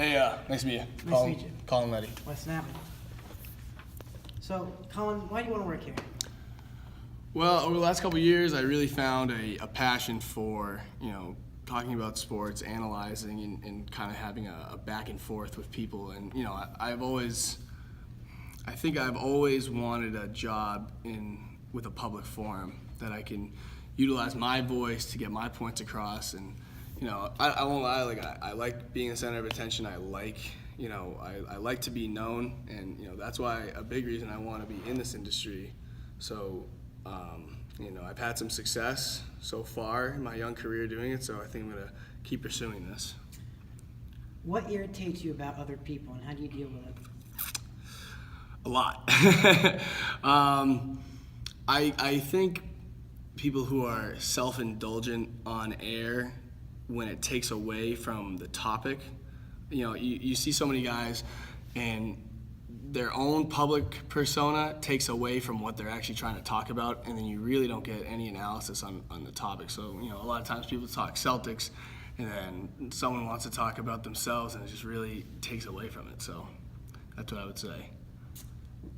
Hey, nice to meet you. Nice to meet you. Colin Letty. Wes Navin. So, Colin, why do you want to work here? Well, over the last couple of years, I really found a passion for, talking about sports, analyzing, and kind of having a back and forth with people. And, I think I've always wanted a job with a public forum that I can utilize my voice to get my points across. And, I won't lie, I like being the center of attention. I like to be known, and, that's why a big reason I want to be in this industry. So, I've had some success so far in my young career doing it, so I think I'm going to keep pursuing this. What irritates you about other people, and how do you deal with it? A lot. I think people who are self-indulgent on air when it takes away from the topic, you see so many guys and their own public persona takes away from what they're actually trying to talk about, and then you really don't get any analysis on the topic. So, a lot of times people talk Celtics, and then someone wants to talk about themselves, and it just really takes away from it. So that's what I would say.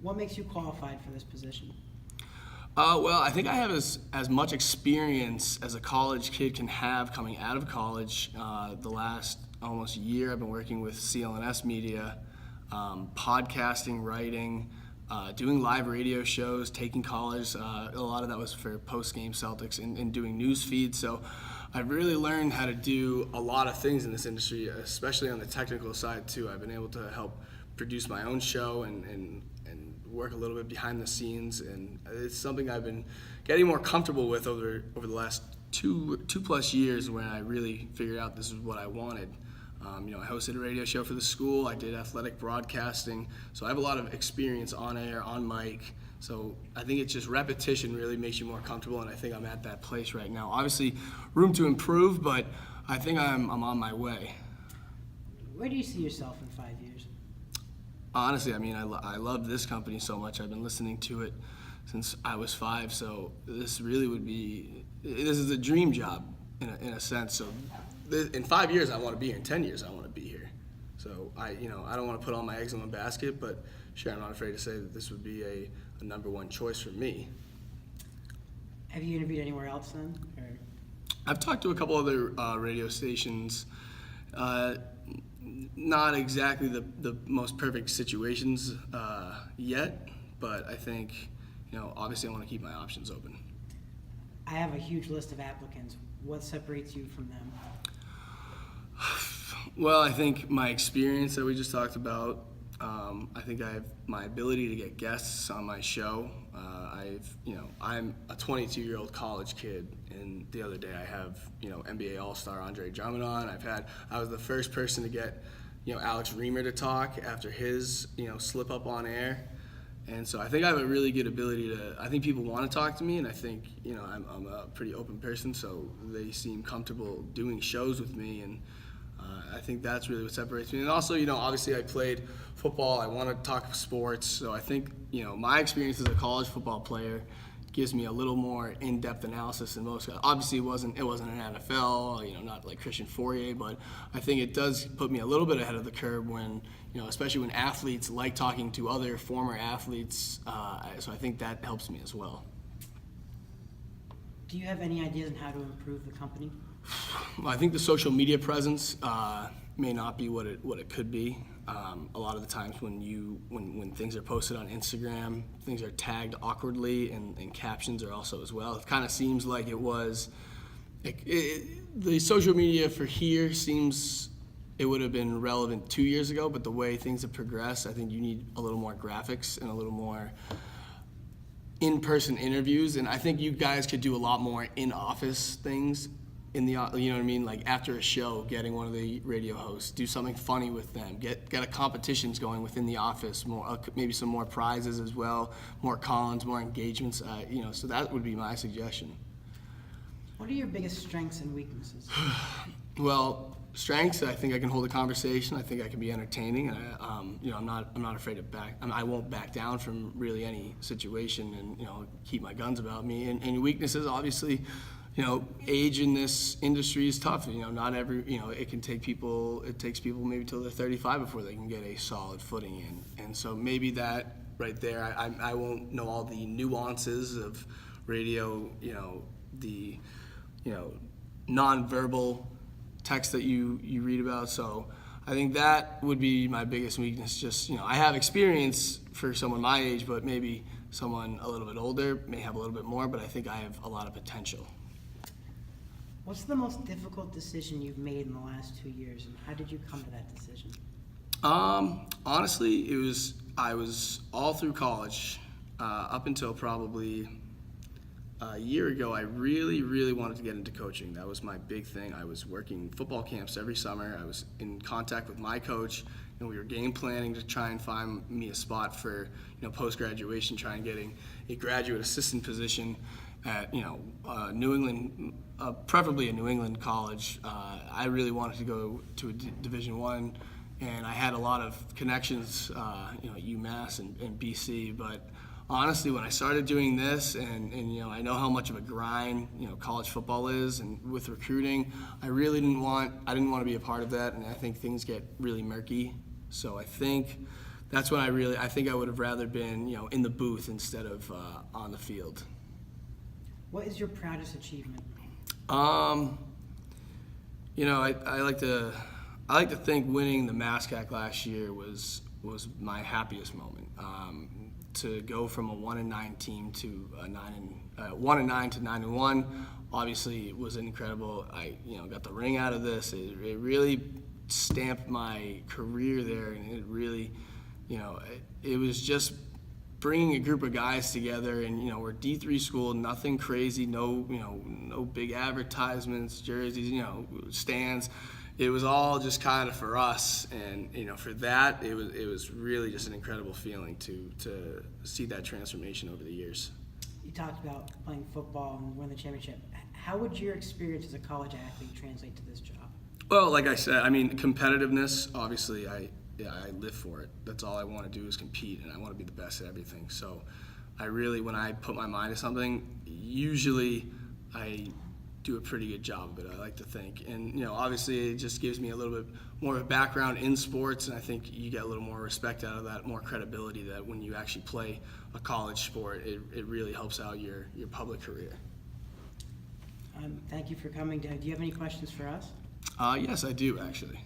What makes you qualified for this position? Well, I think I have as much experience as a college kid can have coming out of college. The last almost year I've been working with CLNS Media, podcasting, writing, doing live radio shows, taking callers. A lot of that was for post-game Celtics and doing news feeds. So I've really learned how to do a lot of things in this industry, especially on the technical side too. I've been able to help produce my own show and work a little bit behind the scenes, and it's something I've been getting more comfortable with over the last two plus years, when I really figured out this is what I wanted. I hosted a radio show for the school. I did athletic broadcasting, so I have a lot of experience on air, on mic. So I think it's just repetition really makes you more comfortable, and I think I'm at that place right now. Obviously, room to improve, but I think I'm on my way. Where do you see yourself in 5 years? Honestly, I love this company so much. I've been listening to it since I was 5, so this is a dream job in a sense. So in 5 years, I want to be here. In 10 years, I want to be here. So I don't want to put all my eggs in one basket, but sure, I'm not afraid to say that this would be a number one choice for me. Have you interviewed anywhere else then? Or? I've talked to a couple other radio stations. Not exactly the most perfect situations yet, but I think, obviously I want to keep my options open. I have a huge list of applicants. What separates you from them? Well, I think my experience that we just talked about. I think I have my ability to get guests on my show. I'm a 22-year-old college kid, and the other day I have, NBA All-Star Andre Drummond on. I was the first person to get, Alex Reamer to talk after his, slip up on air. And so I think I have a really good ability I think people want to talk to me, and I think, I'm a pretty open person, so they seem comfortable doing shows with me, and I think that's really what separates me. And also, obviously I played football. I want to talk sports, so I think, my experience as a college football player gives me a little more in-depth analysis than most guys. Obviously, it wasn't an NFL, not like Christian Fourier, but I think it does put me a little bit ahead of the curve when, especially when athletes like talking to other former athletes. So I think that helps me as well. Do you have any ideas on how to improve the company? Well, I think the social media presence may not be what it could be. A lot of the times when things are posted on Instagram, things are tagged awkwardly, and captions are also as well. It kind of seems like the social media for here seems it would have been relevant 2 years ago, but the way things have progressed, I think you need a little more graphics and a little more in-person interviews, and I think you guys could do a lot more in-office things. Like after a show, getting one of the radio hosts, do something funny with them, get a competitions going within the office, more maybe some more prizes as well, more call-ins, more engagements, so that would be my suggestion. What are your biggest strengths and weaknesses? Well, strengths, I think I can hold a conversation. I think I can be entertaining, and I'm not afraid to I won't back down from really any situation, and keep my guns about me. And weaknesses, obviously, age in this industry is tough. Not every, it takes people maybe till they're 35 before they can get a solid footing in. And so maybe that right there, I won't know all the nuances of radio, the, nonverbal text that you read about. So I think that would be my biggest weakness. Just, I have experience for someone my age, but maybe someone a little bit older may have a little bit more, but I think I have a lot of potential. What's the most difficult decision you've made in the last 2 years, and how did you come to that decision? Honestly, I was all through college, up until probably a year ago. I really, really wanted to get into coaching. That was my big thing. I was working football camps every summer. I was in contact with my coach, and we were game planning to try and find me a spot for, post-graduation, trying getting a graduate assistant position at, New England, preferably a New England college. I really wanted to go to a Division I, and I had a lot of connections, at UMass and BC. But honestly, when I started doing this, and I know how much of a grind, college football is, and with recruiting, I didn't want to be a part of that, and I think things get really murky. So I think that's when I think I would have rather been, in the booth instead of on the field. What is your proudest achievement? I like to think winning the MASCAC last year was my happiest moment. To go from a 1-9 team to a 1-9 to 9-1, obviously was incredible. I got the ring out of this. It really stamped my career there, and it really, it was just bringing a group of guys together, and we're a D3 school, nothing crazy, no big advertisements, jerseys, stands. It was all just kind of for us, and for that, it was really just an incredible feeling to see that transformation over the years. You talked about playing football and winning the championship. How would your experience as a college athlete translate to this job? Well, like I said, competitiveness, obviously, I live for it. That's all I want to do is compete, and I want to be the best at everything. So when I put my mind to something, usually I do a pretty good job of it, I like to think. And, obviously it just gives me a little bit more of a background in sports, and I think you get a little more respect out of that, more credibility, that when you actually play a college sport, it really helps out your public career. Thank you for coming. Do you have any questions for us? Yes, I do, actually.